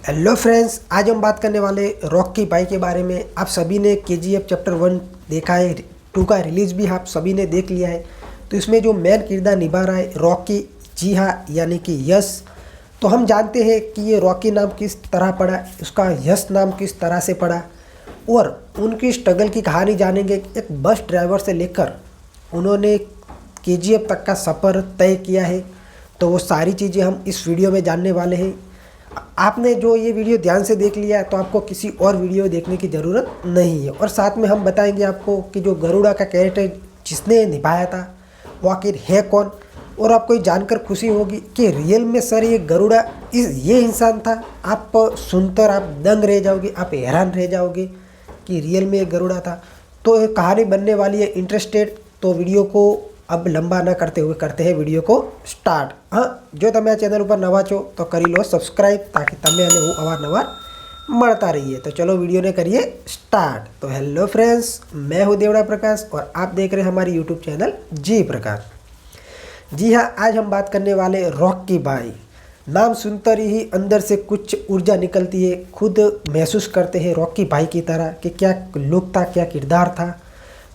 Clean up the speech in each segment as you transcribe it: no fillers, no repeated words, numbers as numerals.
Hello friends, आज हम बात करने वाले रॉकी भाई के बारे में। आप सभी ने केजीएफ चैप्टर 1 देखा है, 2 का रिलीज़ भी आप सभी ने देख लिया है। तो इसमें जो मेन किरदार निभा रहा है रॉकी, जी हाँ, यानी कि यश। तो हम जानते हैं कि ये रॉकी नाम किस तरह पड़ा, उसका यश नाम किस तरह से पड़ा, और उनकी स्ट्रगल की कहानी जानेंगे। एक बस ड्राइवर से लेकर उन्होंने केजीएफ तक का सफ़र तय किया है। तो वो सारी चीज़ें हम इस वीडियो में जानने वाले हैं। आपने जो ये वीडियो ध्यान से देख लिया है तो आपको किसी और वीडियो देखने की ज़रूरत नहीं है। और साथ में हम बताएंगे आपको कि जो गरुड़ा का कैरेक्टर जिसने निभाया था वो आखिर है कौन। और आपको ये जानकर खुशी होगी कि रियल में सर ये गरुड़ा ये इंसान था। आप सुनकर आप दंग रह जाओगे, आप हैरान रह जाओगे कि रियल में ये गरुड़ा था। तो ये कहानी बनने वाली है इंटरेस्टेड। तो वीडियो को अब लंबा ना करते हुए करते हैं वीडियो को स्टार्ट। हाँ, जो તમે આ ચેનલ ઉપર નવા છો તો કરી લો સબસ્ક્રાઈબ, તાકી તમે અને હું અવારનવાર મળતા रहिए। तो चलो वीडियो ने करिए स्टार्ट। तो हेलो फ्रेंड्स, मैं हूँ देवड़ा प्रकाश और आप देख रहे हैं हमारी यूट्यूब चैनल जी प्रकाश। जी हाँ, आज हम बात करने वाले रॉकी भाई। नाम सुनकर ही अंदर से कुछ ऊर्जा निकलती है। खुद महसूस करते हैं रॉकी भाई की तरह कि क्या लुक था, क्या किरदार था।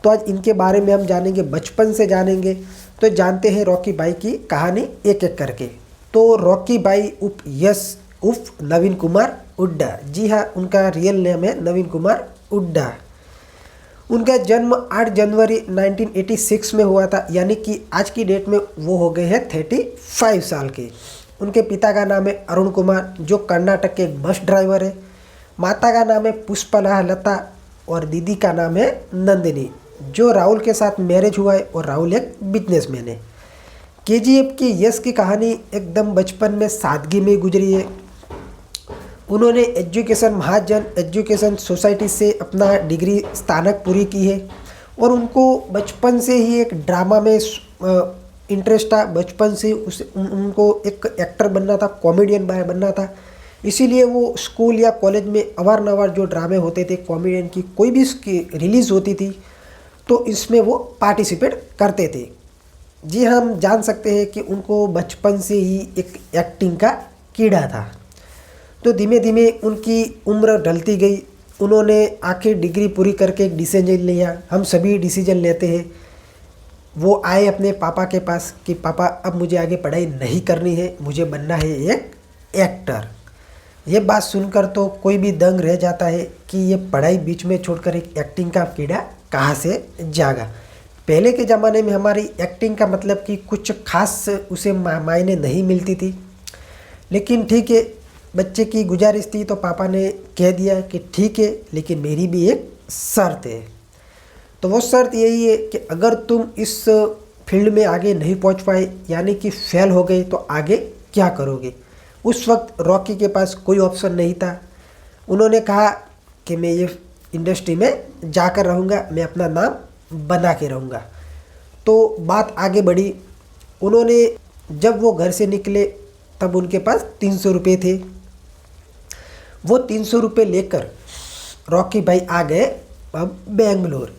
तो आज इनके बारे में हम जानेंगे, बचपन से जानेंगे। तो जानते हैं रॉकी भाई की कहानी एक एक करके। तो रॉकी भाई उर्फ नवीन कुमार हुड्डा। जी हाँ, उनका रियल नेम है नवीन कुमार हुड्डा। उनका जन्म 8 जनवरी 1986 में हुआ था, यानी कि आज की डेट में वो हो गए हैं 35 साल के। उनके पिता का नाम है अरुण कुमार, जो कर्नाटक के एक बस ड्राइवर है। माता का नाम है पुष्पलता लता और दीदी का नाम है नंदिनी, जो राहुल के साथ मैरिज हुआ है और राहुल एक बिजनेसमैन है। केजीएफ की यश की कहानी एकदम बचपन में सादगी में गुजरी है। उन्होंने एजुकेशन महाजन एजुकेशन सोसाइटी से अपना डिग्री स्नातक पूरी की है। और उनको बचपन से ही एक ड्रामा में इंटरेस्ट था। बचपन से उनको एक एक्टर बनना था, कॉमेडियन बनना था। इसीलिए वो स्कूल या कॉलेज में अवारनवार जो ड्रामे होते थे कॉमेडियन की, कोई भी इसकी रिलीज़ होती थी तो इसमें वो पार्टिसिपेट करते थे। जी हाँ, हम जान सकते हैं कि उनको बचपन से ही एक एक्टिंग का कीड़ा था। तो धीमे धीमे उनकी उम्र ढलती गई। उन्होंने आखिर डिग्री पूरी करके एक डिसीजन लिया। हम सभी डिसीजन लेते हैं। वो आए अपने पापा के पास कि पापा, अब मुझे आगे पढ़ाई नहीं करनी है, मुझे बनना है एक एक्टर। ये बात सुनकर तो कोई भी दंग रह जाता है कि ये पढ़ाई बीच में छोड़कर एक एक्टिंग का कीड़ा कहाँ से जागा। पहले के ज़माने में हमारी एक्टिंग का मतलब कि कुछ खास उसे मायने नहीं मिलती थी। लेकिन ठीक है, बच्चे की गुजारिश थी तो पापा ने कह दिया कि ठीक है, लेकिन मेरी भी एक शर्त है। तो वो शर्त यही है कि अगर तुम इस फील्ड में आगे नहीं पहुंच पाए, यानी कि फेल हो गए, तो आगे क्या करोगे। उस वक्त रॉकी के पास कोई ऑप्शन नहीं था। उन्होंने कहा कि मैं ये इंडस्ट्री में जाकर रहूँगा, मैं अपना नाम बना के रहूँगा। तो बात आगे बढ़ी। उन्होंने जब वो घर से निकले तब उनके पास 300 रुपये थे। वो 300 रुपये लेकर रॉकी भाई आ गए अब बेंगलोर।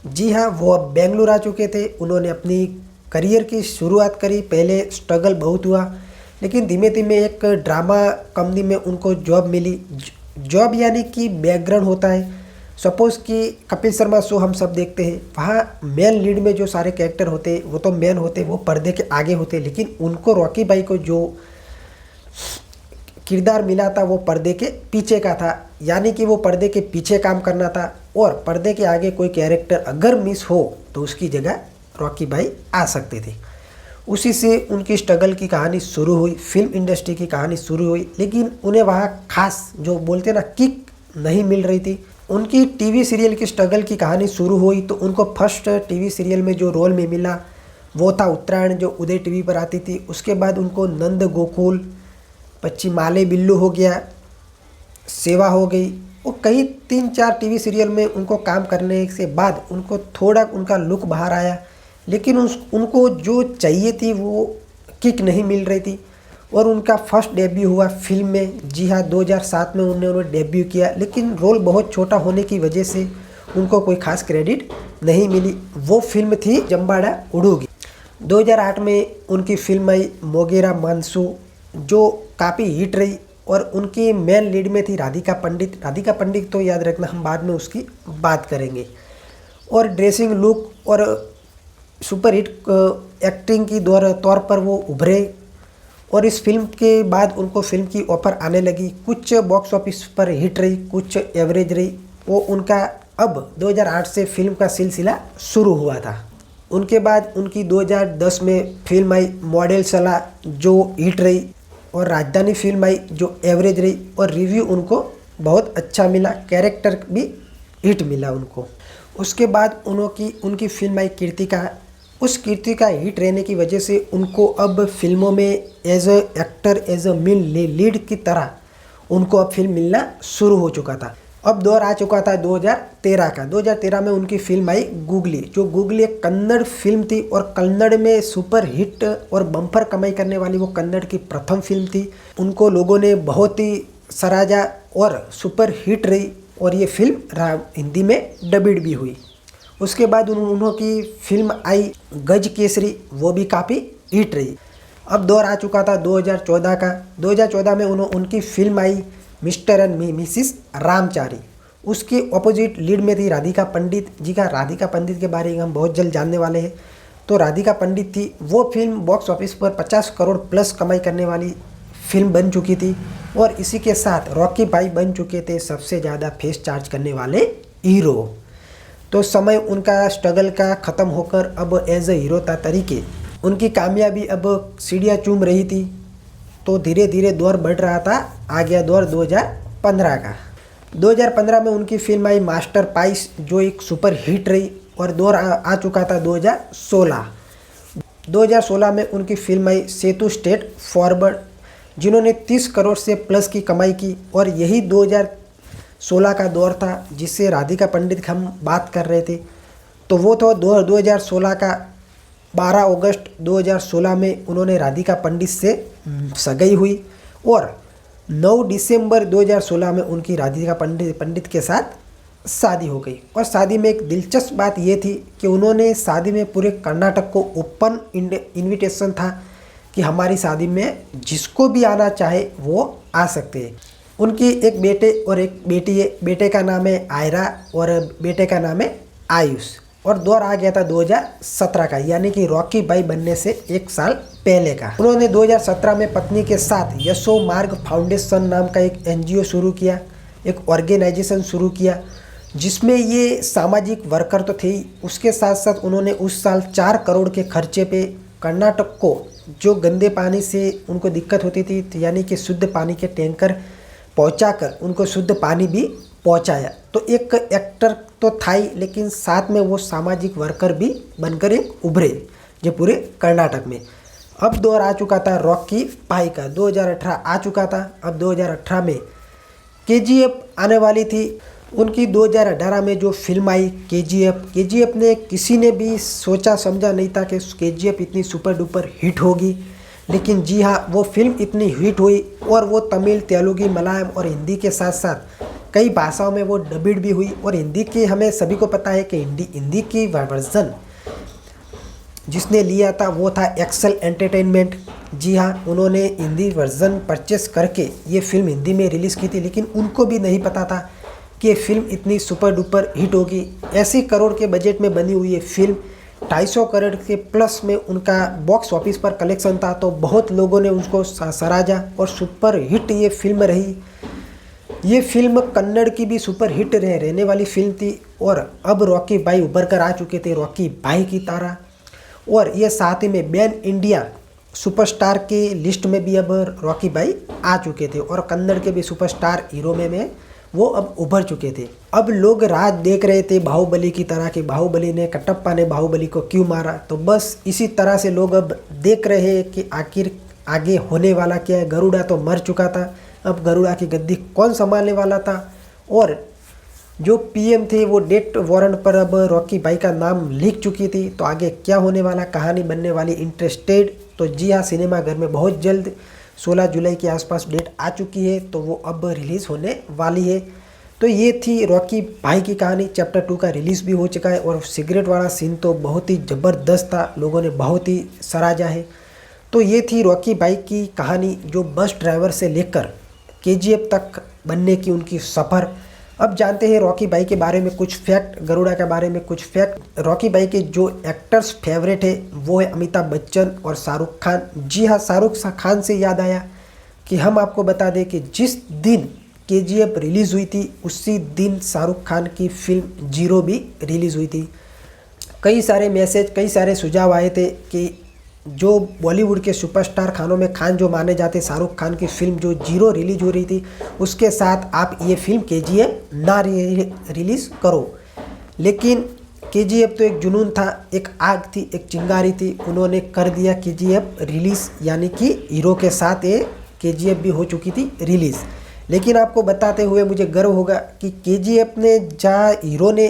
जी हाँ, वो अब बेंगलोर आ चुके थे। उन्होंने अपनी करियर की शुरुआत करी। पहले स्ट्रगल बहुत हुआ, लेकिन धीमे धीमे एक ड्रामा कंपनी में उनको जॉब मिली। जॉब यानी कि बैकग्राउंड होता है। सपोज़ कि कपिल शर्मा शो हम सब देखते हैं, वहाँ मेन लीड में जो सारे कैरेक्टर होते हैं वो तो मेन होते हैं, वो पर्दे के आगे होते हैं। लेकिन उनको रॉकी भाई को जो किरदार मिला था वो पर्दे के पीछे का था, यानी कि वो पर्दे के पीछे काम करना था। और पर्दे के आगे कोई कैरेक्टर अगर मिस हो तो उसकी जगह रॉकी भाई आ सकते थे। उसी से उनकी स्ट्रगल की कहानी शुरू हुई, फिल्म इंडस्ट्री की कहानी शुरू हुई। लेकिन उन्हें वहाँ खास जो बोलते ना किक नहीं मिल रही थी। उनकी टीवी सीरियल की स्ट्रगल की कहानी शुरू हुई तो उनको फर्स्ट टीवी सीरियल में जो रोल में मिला वो था उत्तरायण, जो उदय टीवी पर आती थी। उसके बाद उनको नंद गोकुल, पच्ची माले बिल्लू हो गया, सेवा हो गई, वो कई 3-4 टीवी सीरियल में उनको काम करने से बाद उनको थोड़ा उनका लुक बाहर आया। लेकिन उनको जो चाहिए थी वो किक नहीं मिल रही थी। और उनका फर्स्ट डेब्यू हुआ फिल्म में। जी हाँ, 2007 में उन्होंने डेब्यू किया, लेकिन रोल बहुत छोटा होने की वजह से उनको कोई खास क्रेडिट नहीं मिली। वो फिल्म थी जम्बाड़ा उड़ूगी। 2008 में उनकी फिल्म आई मोगेरा मानसू, जो काफ़ी हिट रही। और उनकी मेन लीड में थी राधिका पंडित। राधिका पंडित तो याद रखना, हम बाद में उसकी बात करेंगे। और ड्रेसिंग, लुक और सुपरहिट एक्टिंग की तौर पर वो उभरे और इस फिल्म के बाद उनको फिल्म की ऑफ़र आने लगी। कुछ बॉक्स ऑफिस पर हिट रही, कुछ एवरेज रही। वो उनका अब 2008 से फिल्म का सिलसिला शुरू हुआ था। उनके बाद उनकी 2010 में फिल्म आई मॉडल सला, जो हिट रही, और राजधानी फिल्म आई जो एवरेज रही और रिव्यू उनको बहुत अच्छा मिला, कैरेक्टर भी हिट मिला उनको। उसके बाद उनकी फिल्म आई कीर्तिका। उस कीर्तिका हिट रहने की वजह से उनको अब फिल्मों में as a actor, as a main lead की तरह उनको अब फिल्म मिलना शुरू हो चुका था। अब दौर आ चुका था 2013 का। 2013 में उनकी फिल्म आई गूगली, जो गूगली एक कन्नड़ फिल्म थी और कन्नड़ में सुपर हिट और बम्पर कमाई करने वाली वो कन्नड़ की प्रथम फिल्म थी। उनको लोगों ने बहुत ही सराहा और सुपर हिट रही और ये फिल्म हिंदी में डबिड भी हुई। उसके बाद उन्होंने फिल्म आई गज केसरी, वो भी काफ़ी हिट रही। अब दौर आ चुका था 2014 का। 2014 में उनकी फिल्म आई मिस्टर एंड मिसिस रामचारी। उसके ऑपोजिट लीड में थी राधिका पंडित। जी का राधिका पंडित के बारे में हम बहुत जल्द जानने वाले हैं। तो राधिका पंडित थी, वो फिल्म बॉक्स ऑफिस पर 50 करोड़ प्लस कमाई करने वाली फिल्म बन चुकी थी और इसी के साथ रॉकी भाई बन चुके थे सबसे ज़्यादा फेस चार्ज करने वाले हीरो। तो समय उनका स्ट्रगल का ख़त्म होकर अब एज ए हीरो तरीके उनकी कामयाबी अब सीढ़ियाँ चूम रही थी। तो धीरे धीरे दौर बढ़ रहा था। आ गया दौर 2015 का। 2015 में उनकी फिल्म आई मास्टर पाइस, जो एक सुपर हिट रही और दौर आ चुका था 2016। 2016 में उनकी फिल्म आई सेतु स्ट्रेट फॉरवर्ड, जिन्होंने 30 करोड़ से प्लस की कमाई की और यही 2016 का दौर था जिससे राधिका पंडित की हम बात कर रहे थे। तो वो तो 2016 का 12 अगस्त 2016 में उन्होंने राधिका पंडित से सगाई हुई और 9 दिसंबर 2016 में उनकी राधिका पंडित के साथ शादी हो गई। और शादी में एक दिलचस्प बात ये थी कि उन्होंने शादी में पूरे कर्नाटक को ओपन इनविटेशन था कि हमारी शादी में जिसको भी आना चाहे वो आ सकते हैं। उनकी एक बेटे और एक बेटी है। बेटे का नाम है आयरा और बेटे का नाम है आयुष। और दौर आ गया था 2017 का, यानी कि रॉकी भाई बनने से 1 साल पहले का। उन्होंने 2017 में पत्नी के साथ यशो मार्ग फाउंडेशन नाम का एक एनजीओ शुरू किया, एक ऑर्गेनाइजेशन शुरू किया जिसमें ये सामाजिक वर्कर तो थे, उसके साथ साथ उन्होंने उस साल 4 करोड़ के खर्चे पे कर्नाटक को जो गंदे पानी से उनको दिक्कत होती थी, यानी कि शुद्ध पानी के टैंकर पहुंचाकर उनको शुद्ध पानी भी पहुंचाया। तो एक एक्टर तो था ही, लेकिन साथ में वो सामाजिक वर्कर भी बनकर एक उभरे जो पूरे कर्नाटक में। अब दौर आ चुका था रॉकी भाई का। 2018 आ चुका था। अब 2018 में केजीएफ आने वाली थी। उनकी 2018 में जो फिल्म आई केजीएफ ने किसी ने भी सोचा समझा नहीं था कि केजीएफ इतनी सुपर डुपर हिट होगी, लेकिन जी हाँ, वो फिल्म इतनी हिट हुई और वो तमिल, तेलुगु, मलयालम और हिंदी के साथ साथ कई भाषाओं में वो डबिड भी हुई। और हिंदी की हमें सभी को पता है कि हिंदी की वर्जन जिसने लिया था वो था एक्सेल एंटरटेनमेंट। जी हाँ, उन्होंने हिंदी वर्जन परचेस करके ये फिल्म हिंदी में रिलीज़ की थी, लेकिन उनको भी नहीं पता था कि फिल्म इतनी सुपर डुपर हिट होगी। 80 करोड़ के बजट में बनी हुई ये फिल्म 250 करोड़ के प्लस में उनका बॉक्स ऑफिस पर कलेक्शन था। तो बहुत लोगों ने उसको सराहा और सुपर हिट ये फिल्म रही। ये फिल्म कन्नड़ की भी सुपर हिट रहने वाली फिल्म थी और अब रॉकी भाई उभर कर आ चुके थे रॉकी भाई की तरह। और ये साथ ही में बैन इंडिया सुपरस्टार के लिस्ट में भी अब रॉकी भाई आ चुके थे और कन्नड़ के भी सुपरस्टार हीरो में वो अब उभर चुके थे। अब लोग राह देख रहे थे बाहुबली की तरह कि बाहुबली ने, कटप्पा ने बाहुबली को क्यों मारा। तो बस इसी तरह से लोग अब देख रहे हैं कि आखिर आगे होने वाला क्या है। गरुड़ा तो मर चुका था, अब गरुड़ा की गद्दी कौन संभालने वाला था। और जो पीएम थे वो डेथ वारंट पर अब रॉकी भाई का नाम लिख चुकी थी। तो आगे क्या होने वाला, कहानी बनने वाली इंटरेस्टेड। तो जी हाँ, सिनेमा घर में बहुत जल्द 16 जुलाई के आसपास डेट आ चुकी है, तो वो अब रिलीज़ होने वाली है। तो ये थी रॉकी भाई की कहानी। चैप्टर 2 का रिलीज़ भी हो चुका है और सिगरेट वाला सीन तो बहुत ही ज़बरदस्त था, लोगों ने बहुत ही सराहा है। तो ये थी रॉकी भाई की कहानी, जो बस ड्राइवर से लेकर केजीएफ तक बनने की उनकी सफ़र। अब जानते हैं रॉकी भाई के बारे में कुछ फैक्ट, गरुड़ा के बारे में कुछ फैक्ट। रॉकी भाई के जो एक्टर्स फेवरेट है वो है अमिताभ बच्चन और शाहरुख खान। जी हाँ, शाहरुख खान से याद आया कि हम आपको बता दें कि जिस दिन केजीएफ रिलीज़ हुई थी उसी दिन शाहरुख खान की फिल्म जीरो भी रिलीज़ हुई थी। कई सारे मैसेज, कई सारे सुझाव आए थे कि जो बॉलीवुड के सुपरस्टार खानों में खान जो माने जाते, शाहरुख खान की फिल्म जो जीरो रिलीज हो रही थी उसके साथ आप ये फिल्म केजीएफ ना रिलीज़ करो। लेकिन केजीएफ तो एक जुनून था, एक आग थी, एक चिंगारी थी, उन्होंने कर दिया केजीएफ रिलीज़, यानी कि हीरो के साथ ये केजीएफ भी हो चुकी थी रिलीज़। लेकिन आपको बताते हुए मुझे गर्व होगा कि केजीएफ ने जहाँ हीरो ने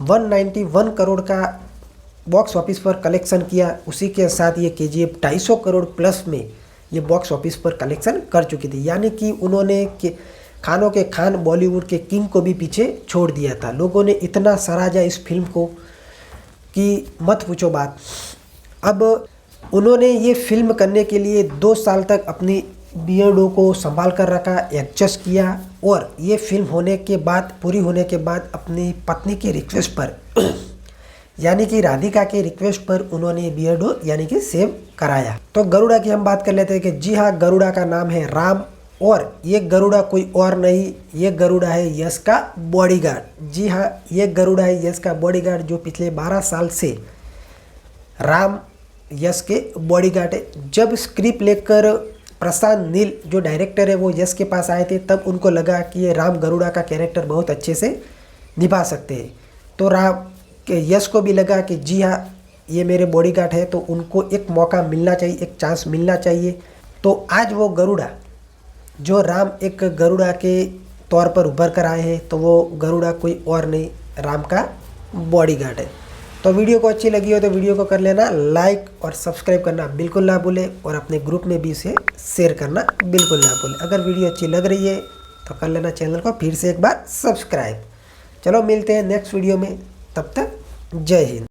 191 करोड़ का बॉक्स ऑफिस पर कलेक्शन किया, उसी के साथ ये केजीएफ 250 करोड़ प्लस में ये बॉक्स ऑफिस पर कलेक्शन कर चुकी थी। यानी कि उन्होंने खानों के खान बॉलीवुड के किंग को भी पीछे छोड़ दिया था। लोगों ने इतना सराहा इस फिल्म को कि मत पूछो बात। अब उन्होंने ये फिल्म करने के लिए 2 साल तक अपनी बियर्डो को संभाल कर रखा, एडजस्ट किया, और ये फिल्म होने के बाद, पूरी होने के बाद अपनी पत्नी की रिक्वेस्ट पर यानी कि राधिका के रिक्वेस्ट पर उन्होंने बियर्डो यानी कि सेव कराया। तो गरुड़ा की हम बात कर लेते हैं कि जी हाँ, गरुड़ा का नाम है राम, और ये गरुड़ा कोई और नहीं, ये गरुड़ा है यश का बॉडीगार्ड। जी हाँ, ये गरुड़ा है यश का बॉडीगार्ड जो पिछले 12 साल से राम यश के बॉडीगार्ड है। जब स्क्रिप्ट लेकर प्रशांत नील जो डायरेक्टर है वो यश के पास आए थे, तब उनको लगा कि ये राम गरुड़ा का कैरेक्टर बहुत अच्छे से निभा सकते हैं। तो राम के यश को भी लगा कि जी हाँ, ये मेरे बॉडीगार्ड है, तो उनको एक मौका मिलना चाहिए, एक चांस मिलना चाहिए। तो आज वो गरुड़ा जो राम एक गरुड़ा के तौर पर उभर कर आए हैं, तो वो गरुड़ा कोई और नहीं, राम का बॉडीगार्ड है। तो वीडियो को अच्छी लगी हो तो वीडियो को कर लेना लाइक, और सब्सक्राइब करना बिल्कुल ना भूले, और अपने ग्रुप में भी इसे शेयर करना बिल्कुल ना भूले। अगर वीडियो अच्छी लग रही है तो कर लेना चैनल को फिर से एक बार सब्सक्राइब। चलो मिलते हैं नेक्स्ट वीडियो में, तब तक जय हिंद।